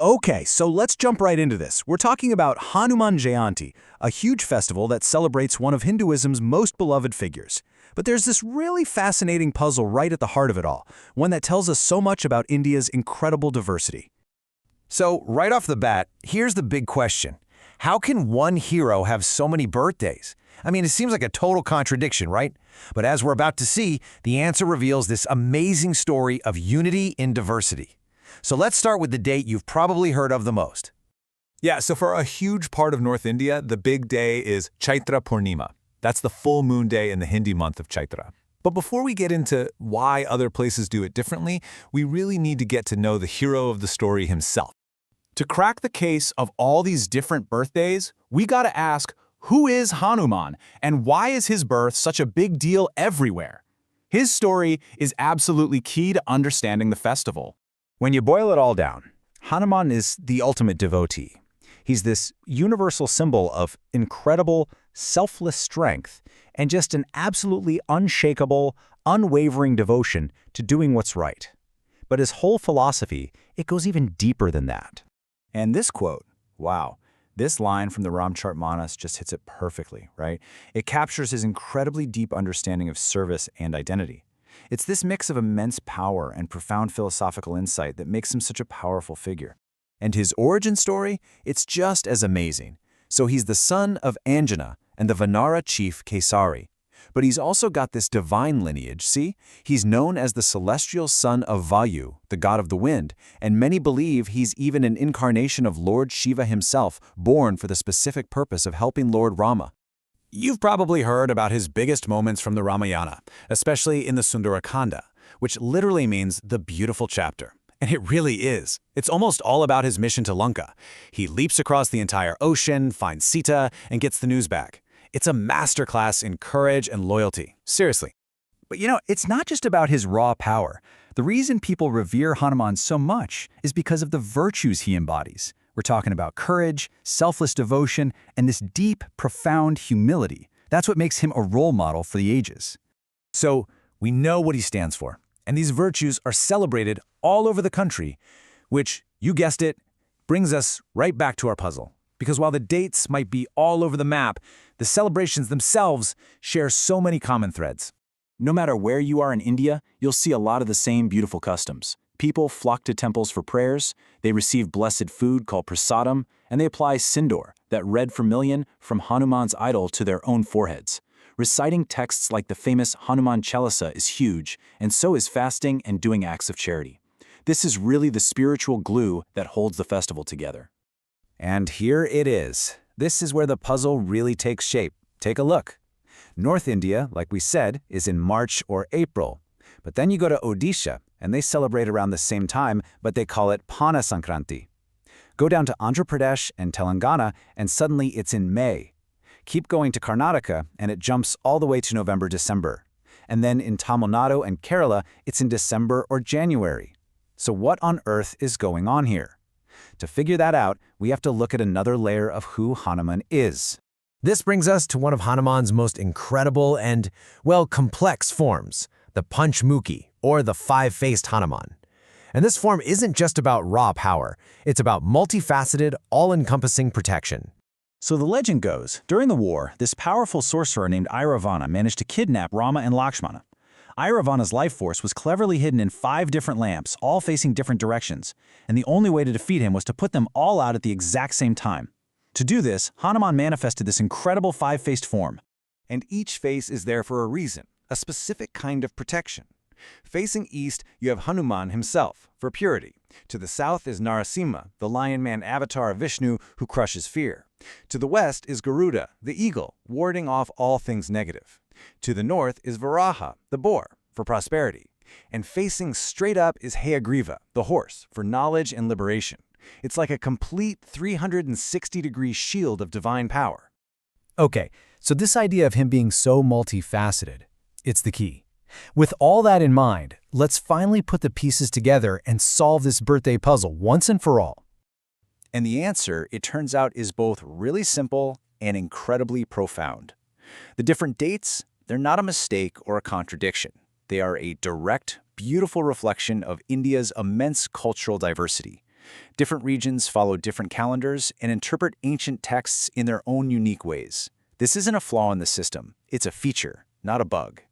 Okay, so let's jump right into this. We're talking about Hanuman Jayanti, a huge festival that celebrates one of Hinduism's most beloved figures. But there's this really fascinating puzzle right at the heart of it all, one that tells us so much about India's incredible diversity. So, right off the bat, here's the big question. How can one hero have so many birthdays? I mean, it seems like a total contradiction, right? But as we're about to see, the answer reveals this amazing story of unity in diversity. So let's start with the date you've probably heard of the most. Yeah, so for a huge part of North India, the big day is Chaitra Purnima. That's the full moon day in the Hindi month of Chaitra. But before we get into why other places do it differently, we really need to get to know the hero of the story himself. To crack the case of all these different birthdays, we gotta ask, who is Hanuman, and why is his birth such a big deal everywhere? His story is absolutely key to understanding the festival. When you boil it all down, Hanuman is the ultimate devotee. He's this universal symbol of incredible, selfless strength and just an absolutely unshakable, unwavering devotion to doing what's right. But his whole philosophy, it goes even deeper than that. And this quote, wow, this line from the Ramcharitmanas just hits it perfectly, right? It captures his incredibly deep understanding of service and identity. It's this mix of immense power and profound philosophical insight that makes him such a powerful figure. And his origin story, it's just as amazing. So he's the son of Anjana and the Vanara chief Kesari. But he's also got this divine lineage, see? He's known as the celestial son of Vayu, the god of the wind, and many believe he's even an incarnation of Lord Shiva himself, born for the specific purpose of helping Lord Rama. You've probably heard about his biggest moments from the Ramayana, especially in the Sundarakanda, which literally means the beautiful chapter. And it really is. It's almost all about his mission to Lanka. He leaps across the entire ocean, finds Sita, and gets the news back. It's a masterclass in courage and loyalty. Seriously. But it's not just about his raw power. The reason people revere Hanuman so much is because of the virtues he embodies. We're talking about courage, selfless devotion, and this deep, profound humility. That's what makes him a role model for the ages. So, we know what he stands for, and these virtues are celebrated all over the country, which, you guessed it, brings us right back to our puzzle. Because while the dates might be all over the map, the celebrations themselves share so many common threads. No matter where you are in India, you'll see a lot of the same beautiful customs. People flock to temples for prayers, they receive blessed food called prasadam, and they apply sindoor, that red vermilion, from Hanuman's idol to their own foreheads. Reciting texts like the famous Hanuman Chalisa is huge, and so is fasting and doing acts of charity. This is really the spiritual glue that holds the festival together. And here it is. This is where the puzzle really takes shape. Take a look. North India, like we said, is in March or April. But then you go to Odisha, and they celebrate around the same time, but they call it Pana Sankranti. Go down to Andhra Pradesh and Telangana, and suddenly it's in May. Keep going to Karnataka, and it jumps all the way to November, December. And then in Tamil Nadu and Kerala, it's in December or January. So what on earth is going on here? To figure that out, we have to look at another layer of who Hanuman is. This brings us to one of Hanuman's most incredible and, well, complex forms, the Panchmukhi, or the five-faced Hanuman. And this form isn't just about raw power, it's about multifaceted, all-encompassing protection. So the legend goes, during the war, this powerful sorcerer named Ravana managed to kidnap Rama and Lakshmana. Ravana's life force was cleverly hidden in 5 different lamps, all facing different directions, and the only way to defeat him was to put them all out at the exact same time. To do this, Hanuman manifested this incredible 5-faced form. And each face is there for a reason, a specific kind of protection. Facing east, you have Hanuman himself, for purity. To the south is Narasimha, the lion man avatar of Vishnu who crushes fear. To the west is Garuda, the eagle, warding off all things negative. To the north is Varaha, the boar, for prosperity. And facing straight up is Hayagriva, the horse, for knowledge and liberation. It's like a complete 360-degree shield of divine power. Okay, so this idea of him being so multifaceted, it's the key. With all that in mind, let's finally put the pieces together and solve this birthday puzzle once and for all. And the answer, it turns out, is both really simple and incredibly profound. The different dates, they're not a mistake or a contradiction. They are a direct, beautiful reflection of India's immense cultural diversity. Different regions follow different calendars and interpret ancient texts in their own unique ways. This isn't a flaw in the system. It's a feature, not a bug.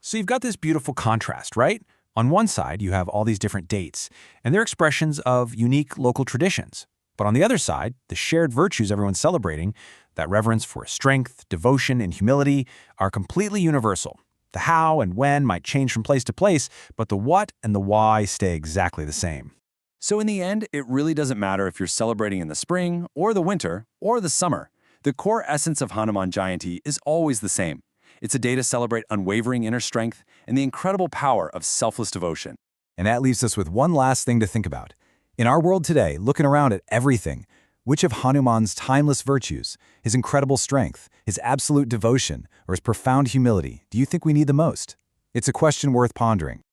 So you've got this beautiful contrast, right? On one side, you have all these different dates, and they're expressions of unique local traditions. But on the other side, the shared virtues everyone's celebrating, that reverence for strength, devotion, and humility, are completely universal. The how and when might change from place to place, but the what and the why stay exactly the same. So in the end, it really doesn't matter if you're celebrating in the spring, or the winter, or the summer. The core essence of Hanuman Jayanti is always the same. It's a day to celebrate unwavering inner strength and the incredible power of selfless devotion. And that leaves us with one last thing to think about. In our world today, looking around at everything, which of Hanuman's timeless virtues, his incredible strength, his absolute devotion, or his profound humility, do you think we need the most? It's a question worth pondering.